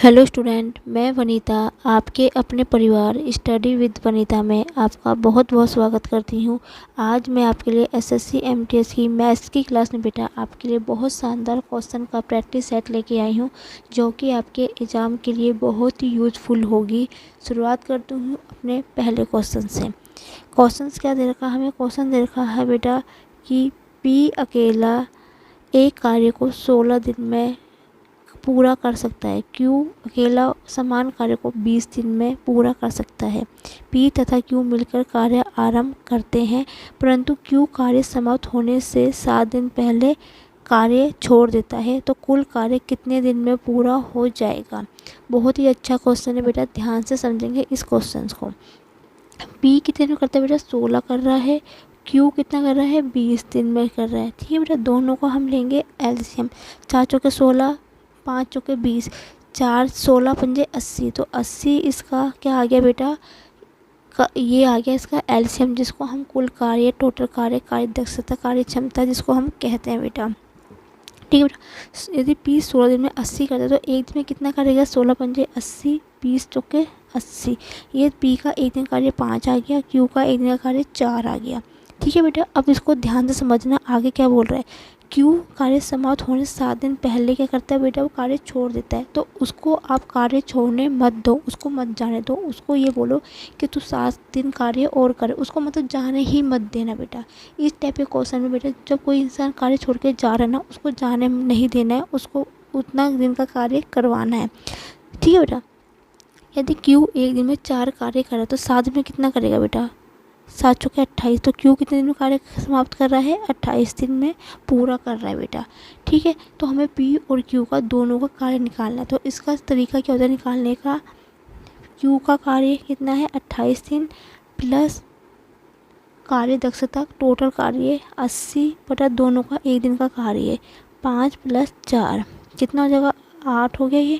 Hello student, मैं वनीता आपके अपने परिवार स्टडी विद वनीता में आपका बहुत बहुत स्वागत करती हूँ। आज मैं आपके लिए एसएससी एमटीएस की मैथ्स की क्लास में बेटा आपके लिए बहुत शानदार क्वेश्चन का प्रैक्टिस सेट लेके आई हूँ, जो कि आपके एग्ज़ाम के लिए बहुत ही यूज़फुल होगी। शुरुआत करती हूँ अपने पहले क्वेश्चन से। क्वेश्चन क्या दे रखा है हमें? क्वेश्चन दे रखा है बेटा कि पी अकेला एक कार्य को 16 दिन में पूरा कर सकता है। क्यू अकेला समान कार्य को 20 दिन में पूरा कर सकता है। पी तथा क्यू मिलकर कार्य आरंभ करते हैं, परंतु क्यू कार्य समाप्त होने से 7 दिन पहले कार्य छोड़ देता है, तो कुल कार्य कितने दिन में पूरा हो जाएगा? बहुत ही अच्छा क्वेश्चन है बेटा, ध्यान से समझेंगे इस क्वेश्चन को। पी कितने दिन में करता है बेटा? 16 कर रहा है। क्यू कितना कर रहा है? 20 दिन में कर रहा है। ठीक है बेटा, दोनों को हम लेंगे एलसीएम। 4 चौके 16, 5 चौके 20, 4 16 पंजे 80, तो 80 इसका क्या आ गया बेटा? ये आ गया इसका एलसीएम, जिसको हम कुल कार्य, टोटल कार्य, कार्य दक्षता, कार्य क्षमता जिसको हम कहते हैं बेटा। ठीक है बेटा, यदि पी 16 दिन में 80 करता है तो एक दिन में कितना करेगा? 16 पंजे 80, 20 चौके 80। ये पी का एक दिन कार्य 5 आ गया, क्यू का एक दिन का कार्य 4 आ गया। ठीक है बेटा, अब इसको ध्यान से समझना आगे क्या बोल रहा है। क्यू कार्य समाप्त होने से 7 दिन पहले क्या करता है बेटा? वो कार्य छोड़ देता है, तो उसको आप कार्य छोड़ने मत दो, उसको मत जाने दो। उसको ये बोलो कि तू 7 दिन कार्य और कर, उसको मतलब जाने ही मत देना बेटा। इस टाइप के क्वेश्चन में बेटा जब कोई इंसान कार्य छोड़ के जा रहा है ना, उसको जाने नहीं देना है, उसको उतना दिन का कार्य करवाना है। ठीक है बेटा, यदि क्यू एक दिन में 4 कार्य कर रहा है तो 7 दिन में कितना करेगा बेटा? 7 चौके 28, तो क्यू कितने दिन में कार्य समाप्त कर रहा है? 28 दिन में पूरा कर रहा है बेटा। ठीक है, तो हमें पी और क्यू का दोनों का कार्य निकालना है। तो इसका तरीका क्या होता है निकालने का? क्यू का कार्य कितना है? 28 दिन प्लस कार्य दक्षता, टोटल कार्य 80 बटा दोनों का एक दिन का कार्य 5 प्लस 4 कितना हो जाएगा? 8 हो गया।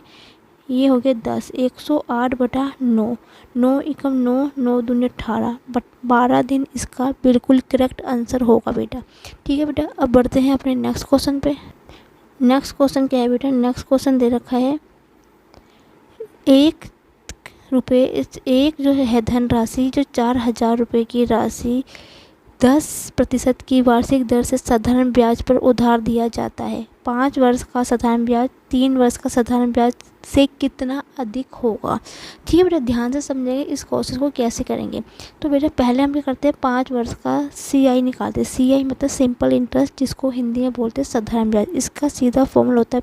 ये हो गया 10, 108 बटा 9, 9 एकम 9, 9 दूनी 18, बट 12 दिन इसका बिल्कुल करेक्ट आंसर होगा बेटा। ठीक है बेटा, अब बढ़ते हैं अपने नेक्स्ट क्वेश्चन पे। नेक्स्ट क्वेश्चन क्या है बेटा? नेक्स्ट क्वेश्चन दे रखा है एक जो है धनराशि, जो 4,000 रुपये की राशि 10% की वार्षिक दर से साधारण ब्याज पर उधार दिया जाता है। 5 वर्ष का साधारण ब्याज 3 वर्ष का साधारण ब्याज से कितना अधिक होगा? ठीक है बेटा, ध्यान से समझेंगे इस क्वेश्चन को कैसे करेंगे। तो बेटा पहले हम क्या करते हैं? 5 वर्ष का CI निकालते हैं। CI मतलब सिंपल इंटरेस्ट, जिसको हिंदी में बोलते हैं साधारण ब्याज। इसका सीधा फॉर्मूला होता है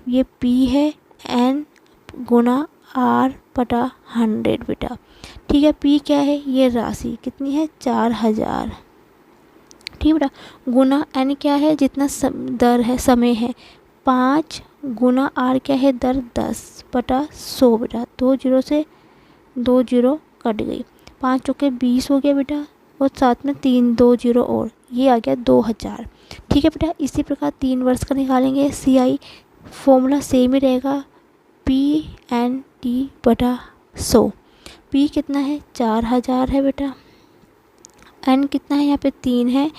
ये P है N गुना R बटा 100 बेटा। ठीक है, P क्या है? ये राशि कितनी है? 4,000। ठीक है बेटा, गुना N क्या है? जितना दर है, समय है 5, गुना R क्या है? दर 10 बटा 100 बेटा। 2 जीरो से 2 जीरो कट गई, 5 चौके 20 हो गया बेटा, और साथ में 3 2 जीरो और ये आ गया 2,000। ठीक है बेटा, इसी प्रकार 3 वर्ष का निकालेंगे। CI फॉर्मूला सेम ही रहेगा, PNT बटा 100। P कितना है? 4,000 है बेटा। N कितना है? यहाँ पे 3 है।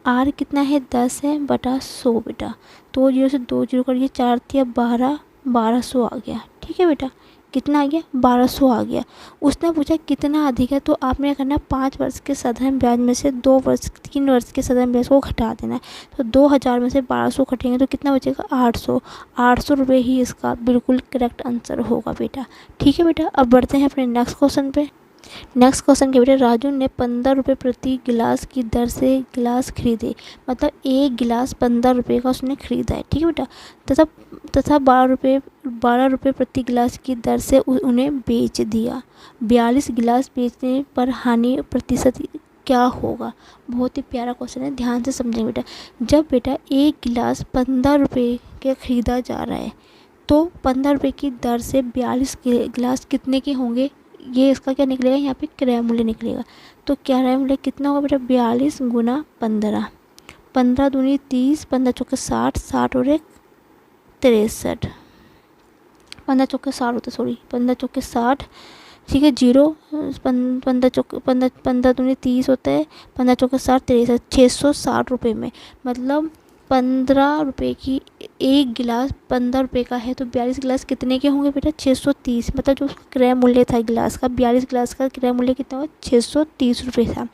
R कितना है? 10 है बटा 100 बेटा। 2 जीरो से 2 जीरो करिए, 4 दिया 12, 1200 आ गया। ठीक है बेटा, कितना आ गया? 1200 आ गया। उसने पूछा कितना अधिक है, तो आपने क्या करना है? 5 वर्ष के साधारण ब्याज में से 3 वर्ष के साधारण ब्याज को घटा देना है। तो 2,000 में से 1200 घटेंगे तो कितना बचेगा? 800। 800 रुपये ही इसका बिल्कुल करेक्ट आंसर होगा बेटा। ठीक है बेटा, अब बढ़ते हैं अपने नेक्स्ट क्वेश्चन पे। नेक्स्ट क्वेश्चन के बेटा, राजू ने 15 रुपये प्रति गिलास की दर से गिलास खरीदे। मतलब एक गिलास 15 रुपये का उसने खरीदा है। ठीक है बेटा, तथा 12 रुपये प्रति गिलास की दर से उन्हें बेच दिया। 42 गिलास बेचने पर हानि प्रतिशत क्या होगा? बहुत ही प्यारा क्वेश्चन है, ध्यान से समझेंगे बेटा। जब बेटा एक गिलास 15 रुपये के खरीदा जा रहा है, तो 15 रुपये की दर से 42 गिलास कितने के होंगे? ये इसका क्या निकलेगा? यहाँ पे क्रय मूल्य निकलेगा। तो क्रय मूल्य कितना होगा बेटा? 42 गुना 15, 15 दूनी 30, 15 चौके 60, 60 और 1 63, 15 चौके 60 होता है, सॉरी 15 चौके 60। ठीक है, 0 15 दूनी 30 होता है, 15 चौके 60 63, 660 रुपये में। मतलब 15 रुपये की एक गिलास 15 रुपये का है, तो 42 गिलास कितने के होंगे बेटा? 630। मतलब जो उसका क्रय मूल्य था गिलास का, 42 गिलास का क्रय मूल्य कितना हुआ? 630 रुपये था।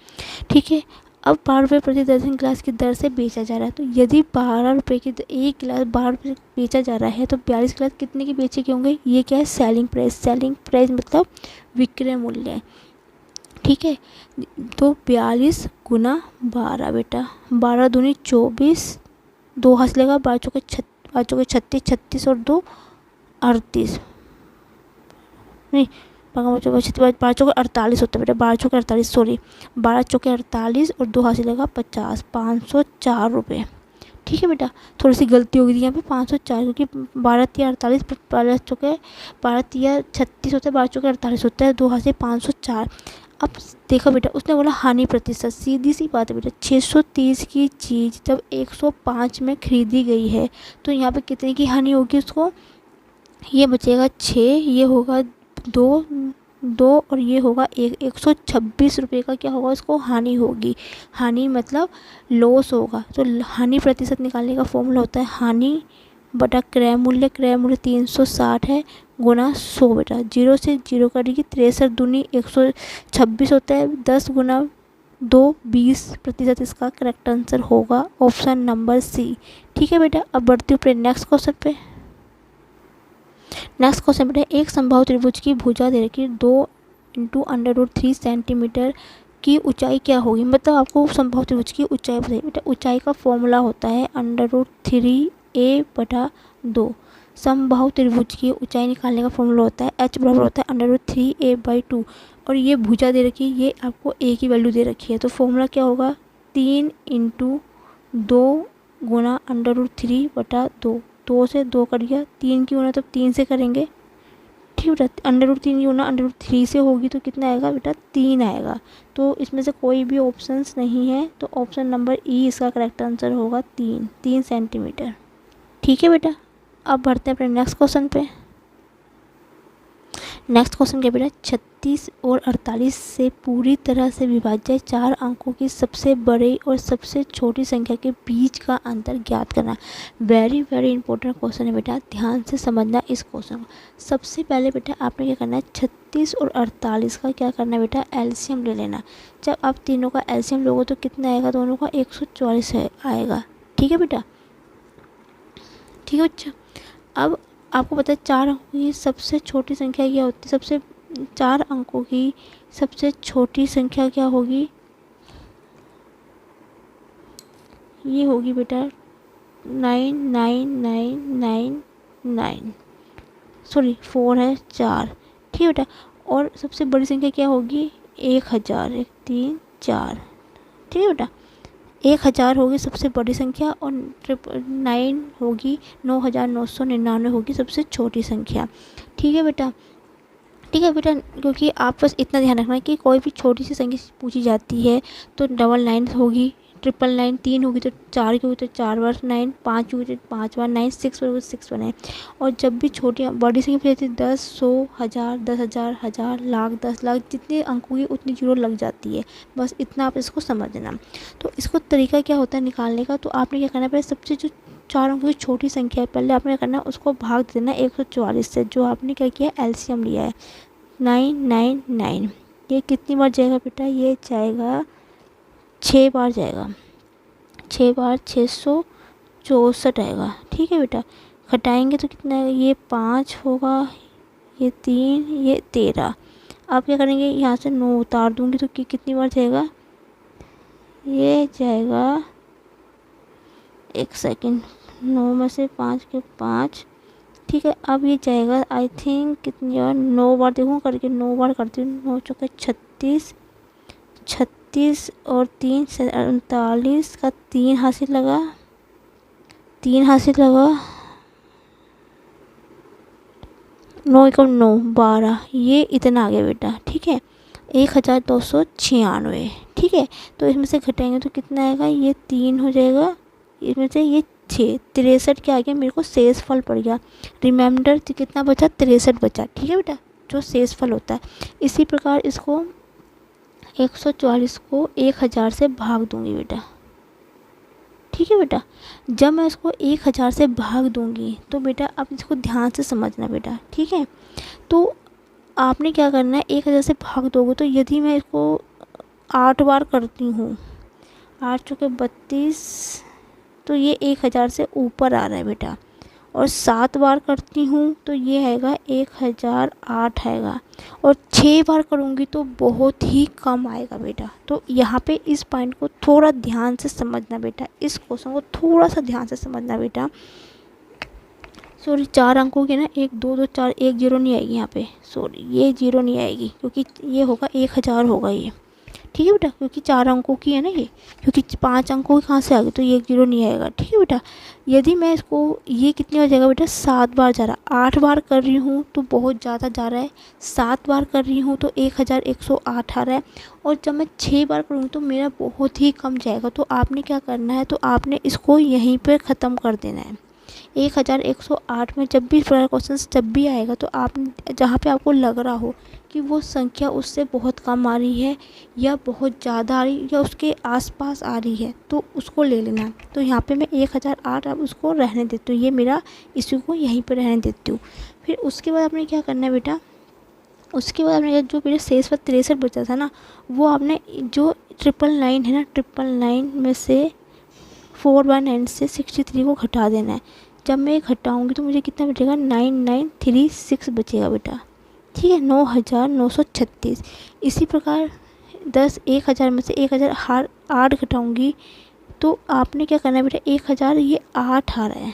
ठीक है। अब 12 रुपये प्रति दर्जन गिलास की दर से बेचा जा रहा है, तो यदि 12 रुपये की एक गिलास 12 रुपये बेचा जा रहा है, तो 42 गिलास कितने के बेचे के होंगे? ये क्या है? Selling price. सेलिंग प्राइस मतलब विक्रय मूल्य। ठीक है। तो 42 गुना 12 बेटा, 12 दूनी 24, 2 हाथ लेगा, 12 चौके 36, 36 और 2 38, नहीं 12 चौके 48 होता है बेटा, 12 चौके 48, सॉरी 12 चौके 48 और 2 हाथ से लेगा 50, 504 रुपये। ठीक है बेटा, थोड़ी सी गलती हो गई थी यहाँ पे, 504, क्योंकि 12 तिया 48, 12 चौके 12 तिया 36 होता है, 12 चौके 48 होता है, 2 हाथ से 504। अब देखो बेटा, उसने बोला हानि प्रतिशत, सीधी सी बात है बेटा, 630 की चीज़ जब 105 में खरीदी गई है, तो यहाँ पे कितने की हानि होगी उसको? ये बचेगा 6, ये होगा 2 2 और ये होगा 126 रुपये का क्या होगा? उसको हानि होगी। हानि मतलब लॉस होगा। तो हानि प्रतिशत निकालने का फॉर्मूला होता है हानि बटा क्रय मूल्य। क्रय मूल्य 360 है, गुना 100 बेटा, 0 से 0 करेगी, 63 दूनी 126 होता है, 10 गुना 2 20%। इसका करेक्ट आंसर होगा ऑप्शन नंबर सी। ठीक है बेटा, अब बढ़ती हूँ अपने नेक्स्ट क्वेश्चन पे। नेक्स्ट क्वेश्चन बेटा, एक समबाहु त्रिभुज की भुजा दे रखी 2 × √3 सेंटीमीटर की ऊंचाई क्या होगी? मतलब आपको समबाहु त्रिभुज की ऊंचाई बताइए बेटा। ऊंचाई का फॉर्मूला होता है √3a/2। समबाहु त्रिभुज की ऊंचाई निकालने का फॉर्मूला होता है h बराबर होता है √3a/2। और ये भुजा दे रखी है, ये आपको a की वैल्यू दे रखी है, तो फॉर्मूला क्या होगा? 3 × 2 गुना √3/2। 2 से 2 कट गया, 3 की गुना तब 3 से करेंगे। ठीक है बेटा, √3 की गुना √3 से होगी तो कितना आएगा बेटा? 3 आएगा। तो इसमें से कोई भी ऑप्शंस नहीं है, तो ऑप्शन नंबर ई इसका करेक्ट आंसर होगा 3 सेंटीमीटर। ठीक है बेटा, अब बढ़ते हैं अपने नेक्स्ट क्वेश्चन पे। नेक्स्ट क्वेश्चन क्या बेटा? 36 और 48 से पूरी तरह से विभाज्य 4 अंकों की सबसे बड़े और सबसे छोटी संख्या के बीच का अंतर ज्ञात करना। वेरी वेरी इंपॉर्टेंट क्वेश्चन है बेटा, ध्यान से समझना इस क्वेश्चन को। सबसे पहले बेटा आपने क्या करना है? 36 और 48 का क्या करना है बेटा? एलसीएम ले लेना। जब आप तीनों का एलसीएम लोगे तो कितना आएगा? दोनों का 144 आएगा। ठीक है बेटा, ठीक है बच्चा। अब आपको पता है 4 अंकों की सबसे छोटी संख्या क्या होती है? 4 अंकों की सबसे छोटी संख्या क्या होगी? ये होगी बेटा 99999, सॉरी 4 है 4। ठीक है बेटा, और सबसे बड़ी संख्या क्या होगी? 1000, 1 3 4। ठीक है बेटा, 1000 होगी सबसे बड़ी संख्या, और 999 होगी 9999 होगी सबसे छोटी संख्या। ठीक है बेटा, ठीक है बेटा, क्योंकि आप बस इतना ध्यान रखना कि कोई भी छोटी सी संख्या पूछी जाती है तो 99 होगी, 999, 3 होगी तो 4 की होगी तो 4 बार 9, 5 होगी तो 5 बार 9, 6 होगी तो 6 बार 9। और जब भी छोटी बड़ी संख्या पूछी जाती है 10, 100, 1000, 10,000, 1000, लाख, 10 लाख, जितने अंकों की उतनी जीरो लग जाती है। बस इतना आप इसको समझना। तो इसको तरीका क्या होता है निकालने का? तो आपने क्या करना है? पहले सबसे जो 4 अंकों की छोटी संख्या है, पहले आपने क्या करना है? उसको भाग देना 144 से, जो आपने क्या किया? एलसीएम लिया है 999। ये कितनी बार जाएगा बेटा? ये जाएगा 6 बार जाएगा, 6 बार 664 आएगा। ठीक है बेटा, घटाएंगे तो कितना आएगा? ये 5 होगा, ये 3, ये 13। आप क्या करेंगे? यहाँ से 9 उतार दूंगी तो कितनी बार जाएगा? ये जाएगा, एक सेकंड, 9 में से 5 के 5। ठीक है, अब ये जाएगा आई थिंक कितनी बार? 9 बार देखूँ करके, 9 बार करती हूँ। 9 चौके 36, 36 और 3 39 का 3 हासिल लगा, 3 हासिल लगा, 9 एकम 9 12, ये इतना आ गया बेटा। ठीक है, 1296। ठीक है, तो इसमें से घटाएंगे तो कितना आएगा? ये 3 हो जाएगा, इसमें से ये 6, 63 क्या आ गया मेरे को? शेष फल पड़ गया। रिमाइंडर कितना बचा? 63 बचा। ठीक है बेटा, जो शेष फल होता है। इसी प्रकार इसको 144 को 1000 से भाग दूंगी बेटा। ठीक है बेटा। जब मैं इसको 1000 से भाग दूंगी तो बेटा आप इसको ध्यान से समझना बेटा, ठीक है। तो आपने क्या करना है, 1000 से भाग दोगे तो यदि मैं इसको 8 बार करती हूँ, 8 चौके 32, तो ये 1000 से ऊपर आ रहा है बेटा। और 7 बार करती हूँ तो ये आएगा 1008 आएगा। और 6 बार करूँगी तो बहुत ही कम आएगा बेटा। तो यहाँ पे इस पॉइंट को थोड़ा ध्यान से समझना बेटा, इस क्वेश्चन को थोड़ा सा ध्यान से समझना बेटा। सॉरी, 4 अंकों की ना, 1 2 2 4, 1 0 नहीं आएगी यहाँ पे, सॉरी ये 0 नहीं आएगी क्योंकि ये होगा 1000 होगा ये, ठीक है बेटा, क्योंकि 4 अंकों की है ना ये, क्योंकि 5 अंकों की कहाँ से आ गई, तो ये 1 0 नहीं आएगा, ठीक है बेटा। यदि मैं इसको, ये कितनी बार जाएगा बेटा, 7 बार जा रहा है। 8 बार कर रही हूँ तो बहुत ज़्यादा जा रहा है, 7 बार कर रही हूँ तो 1108 आ रहा है। और जब मैं 6 बार करूँगी तो मेरा बहुत ही कम जाएगा। तो आपने क्या करना है, तो आपने इसको यहीं पर ख़त्म कर देना है। 1108 में जब भी क्वेश्चन जब भी आएगा तो आप जहाँ पे आपको लग रहा हो कि वो संख्या उससे बहुत कम आ रही है या बहुत ज़्यादा आ रही है या उसके आसपास आ रही है तो उसको ले लेना। तो यहाँ पे मैं 1008 अब उसको रहने देती हूँ, ये मेरा इसी को यहीं पे रहने देती हूँ। फिर उसके बाद आपने क्या करना है बेटा, उसके बाद आपने जो मेरे शेष पर 63 बचा था ना, वो आपने जो 999 है ना, 999 में से 4/9 से 63 को घटा देना है। जब मैं घटाऊँगी तो मुझे कितना बचेगा, 9936 बचेगा बेटा, ठीक है, 9936। इसी प्रकार 1000 में से 1008 घटाऊँगी तो आपने क्या करना है बेटा, 1000 ये 8 आ रहा है,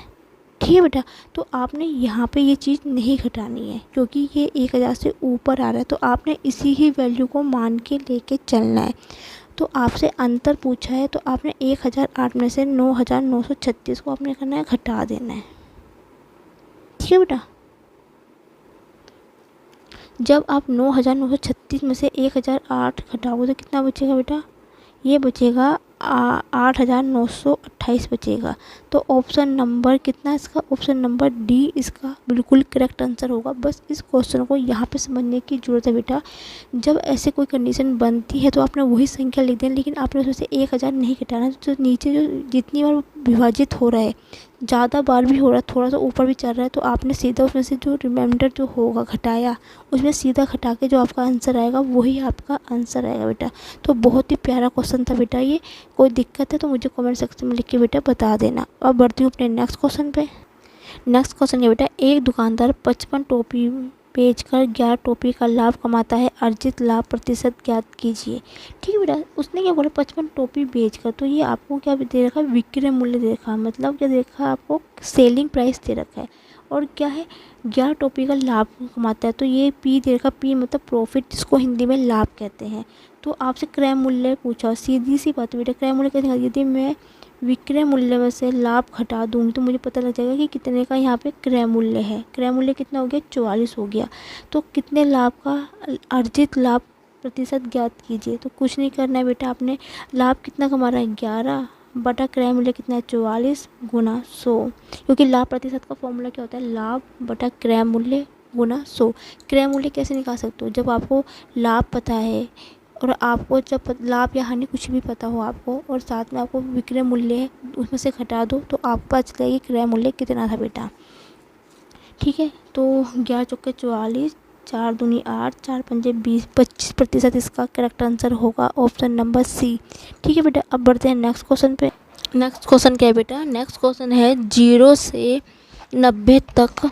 ठीक है बेटा। तो आपने यहाँ पे ये चीज़ नहीं घटानी है क्योंकि ये 1000 से ऊपर आ रहा है, तो आपने इसी ही वैल्यू को मान के लेके चलना है। तो आपसे अंतर पूछा है तो आपने 1008 में से 9936 को आपने करना है घटा देना है, ठीक है बेटा। जब आप 9936 में से 1008 घटाओगे तो कितना बचेगा बेटा, ये बचेगा 8928 बचेगा। तो ऑप्शन नंबर कितना इसका, ऑप्शन नंबर डी इसका बिल्कुल करेक्ट आंसर होगा। बस इस क्वेश्चन को यहाँ पे समझने की ज़रूरत है बेटा। जब ऐसे कोई कंडीशन बनती है तो आपने वही संख्या लिख दें, लेकिन आपने उसमें से 1000 नहीं घटाना। जो नीचे जो जितनी बार विभाजित हो रहा है, ज़्यादा बार भी हो रहा है, थोड़ा सा ऊपर भी चल रहा है, तो आपने सीधा उसमें से जो रिमाइंडर जो होगा घटाया, उसमें सीधा घटा के जो आपका आंसर आएगा वही आपका आंसर आएगा बेटा। तो बहुत ही प्यारा क्वेश्चन था बेटा ये। कोई दिक्कत है तो मुझे कमेंट सेक्शन में लिख के बेटा बता देना। अब बढ़ती हूँ अपने नेक्स्ट क्वेश्चन पे। नेक्स्ट क्वेश्चन है बेटा, एक दुकानदार 55 टोपी बेचकर 11 टोपी का लाभ कमाता है, अर्जित लाभ प्रतिशत ज्ञात कीजिए। ठीक है बेटा, उसने क्या बोला, 55 टोपी बेचकर, तो ये आपको क्या दे रखा है, विक्रय मूल्य दे रखा है, मतलब क्या दे रखा है आपको, सेलिंग प्राइस दे रखा है। और क्या है, 11 टोपी का लाभ कमाता है, तो ये पी दे रखा, पी मतलब प्रॉफिट, जिसको हिंदी में लाभ कहते हैं। तो आपसे क्रय मूल्य पूछा, सीधी सी बात है बेटा, क्रय मूल्य कैसे, यदि मैं विक्रय मूल्य में से लाभ घटा दूँगी तो मुझे पता लग जाएगा कि कितने का यहाँ पे क्रय मूल्य है। क्रय मूल्य कितना हो गया, 44 हो गया। तो कितने लाभ का अर्जित लाभ प्रतिशत ज्ञात कीजिए। तो कुछ नहीं करना है बेटा, आपने लाभ कितना कमा रहा है, 11 बटा क्रय मूल्य कितना है, 44 गुना 100, क्योंकि लाभ प्रतिशत का फॉर्मूला क्या होता है, लाभ बटा क्रय मूल्य गुना 100। क्रय मूल्य कैसे निकाल सकते हो, जब आपको लाभ पता है और आपको जब लाभ या हानि कुछ भी पता हो आपको, और साथ में आपको विक्रय मूल्य है उसमें से घटा दो, तो आपको पता चलेगा कि क्रय मूल्य कितना था बेटा। ठीक है, तो 11 चौके 44, 4 दूनी 8, 4 पंजे 20, 25% इसका करेक्ट आंसर होगा ऑप्शन नंबर सी। ठीक है बेटा, अब बढ़ते हैं नेक्स्ट क्वेश्चन पे। नेक्स्ट क्वेश्चन क्या है बेटा, नेक्स्ट क्वेश्चन है 0 से 90 तक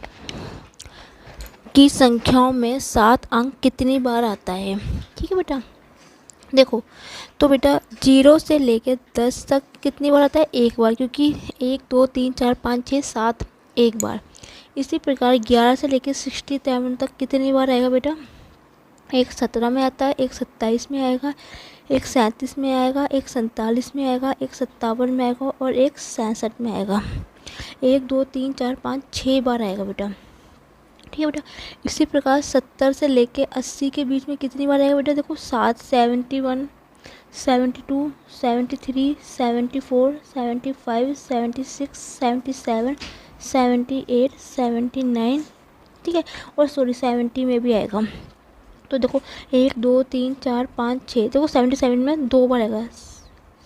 की संख्याओं में 7 अंक कितनी बार आता है। ठीक है बेटा, देखो तो बेटा 0 से लेकर 10 तक कितनी बार आता है, एक बार, क्योंकि 1 2 3 4 5 6 7 एक बार। इसी प्रकार 11 से लेकर 67 तक कितनी बार आएगा बेटा, एक 17 में आता है, एक 27 में आएगा, एक 37 में आएगा, एक 47 में आएगा, एक 57 में आएगा और एक 66 में आएगा। 1 2 3 4 5 6 बार आएगा बेटा। ठीक है बेटा, इसी प्रकार 70 से लेके 80 के बीच में कितनी बार आएगा बेटा, देखो 7 71 72 73 74 75 76 77 78 79, ठीक है, और सॉरी 70 में भी आएगा। तो देखो 1 2 3 4 5 6, देखो 77 में 2 बार आएगा,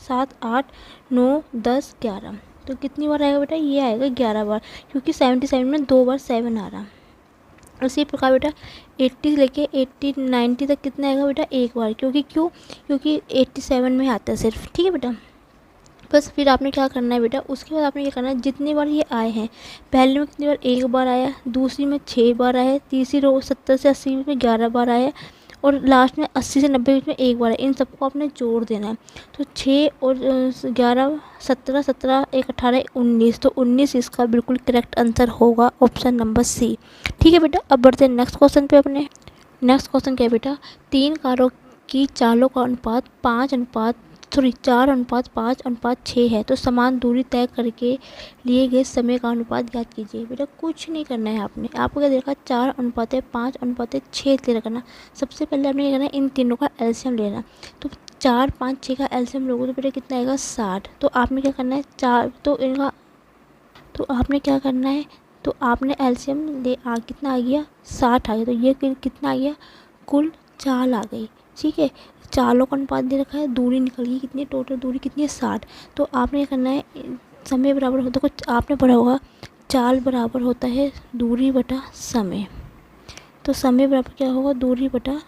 7, 8, 9, 10, 11। तो कितनी बार आएगा बेटा, ये आएगा 11 बार, क्योंकि 77 में 2 बार 7 आ रहा। उसी प्रकार बेटा 80 से लेके 80 90 तक कितना आएगा बेटा, एक बार, क्योंकि 87 में आता है सिर्फ। ठीक है बेटा, बस फिर आपने क्या करना है बेटा, उसके बाद आपने क्या करना है, जितनी बार ये आए हैं, पहले में कितनी बार, एक बार आया, दूसरी में 6 बार आया, तीसरी रो 70 से 80 में 11 बार आया, और लास्ट में 80 से 90 बीच में एक बार है। इन सबको आपने जोड़ देना है। तो 6 और 11, 17, 17, 1, 18, 19, तो 19 इसका बिल्कुल करेक्ट आंसर होगा, ऑप्शन नंबर सी। ठीक है बेटा, अब बढ़ते हैं नेक्स्ट क्वेश्चन पे अपने। नेक्स्ट क्वेश्चन क्या है बेटा, 3 कारों की चालों का अनुपात 4:5:6 है, तो समान दूरी तय करके लिए गए समय का अनुपात ज्ञात कीजिए। बेटा कुछ नहीं करना है आपने, आपको क्या देखा, 4:5:6 ले रखना। सबसे पहले आपने क्या करना है, इन तीनों का एलसीएम लेना। तो 4, 5, 6 का एलसीएम लोगे तो बेटा कितना आएगा, 60। तो आपने क्या करना है, तो आपने एलसीएम कितना आ गया, 60 आ गया। तो ये कितना आ गया, कुल चाल आ गई। ठीक है, चालों का अनुपात दे रखा है, दूरी निकल गई कितनी, टोटल दूरी कितनी है, 60। तो आपने क्या करना है, समय बराबर होता है, कुछ आपने पढ़ा होगा, चाल बराबर होता है दूरी बटा समय। तो समय बराबर क्या होगा, दूरी बटा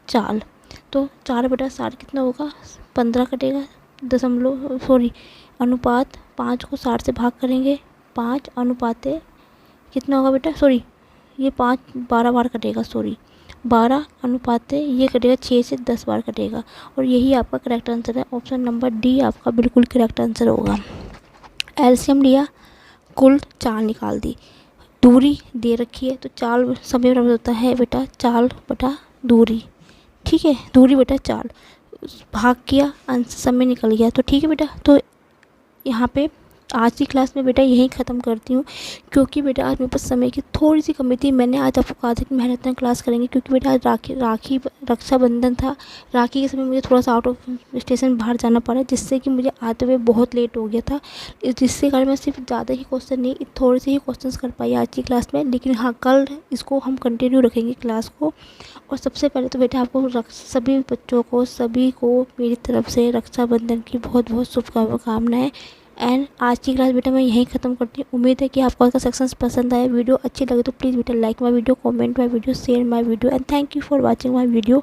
चाल। तो 4/60 कितना होगा, 15 कटेगा, अनुपात 5 को 60 से भाग करेंगे, 5 अनुपाते कितना होगा बेटा, ये 5 12 बार कटेगा, 12 अनुपाते ये कटेगा 6 से 10 बार कटेगा। और यही आपका करेक्ट आंसर है, ऑप्शन नंबर डी आपका बिल्कुल करेक्ट आंसर होगा। एलसीएम लिया, कुल चाल निकाल दी, दूरी दे रखी है, तो चाल समय बराबर होता है बेटा चाल बटा दूरी। ठीक है, दूरी बटा चाल, भाग किया, आंसर समय निकल गया। तो ठीक है बेटा, तो यहाँ पे आज की क्लास में बेटा यहीं ख़त्म करती हूँ, क्योंकि बेटा आज मेरे पास समय की थोड़ी सी कमी थी। मैंने आज आपको कहा था कि मेहनत में क्लास करेंगे, क्योंकि बेटा आज रक्षाबंधन था। राखी के समय मुझे थोड़ा सा आउट ऑफ स्टेशन बाहर जाना पड़ा, जिससे कि मुझे आते हुए बहुत लेट हो गया था, जिससे कारण मैं सिर्फ ज़्यादा ही क्वेश्चन नहीं, थोड़े से ही क्वेश्चन कर पाई आज की क्लास में। लेकिन हाँ, कल इसको हम कंटिन्यू रखेंगे क्लास को। और सबसे पहले तो बेटा आपको सभी बच्चों को, सभी को मेरी तरफ से रक्षाबंधन की बहुत बहुत शुभकामनाएं। एंड आज की क्लास बेटा मैं यहीं ख़त्म करती हूँ। उम्मीद है कि आपको आज का सेक्शंस पसंद आया। वीडियो अच्छी लगे तो प्लीज़ बेटा like my video, comment my video, share my video, and thank you for watching my video.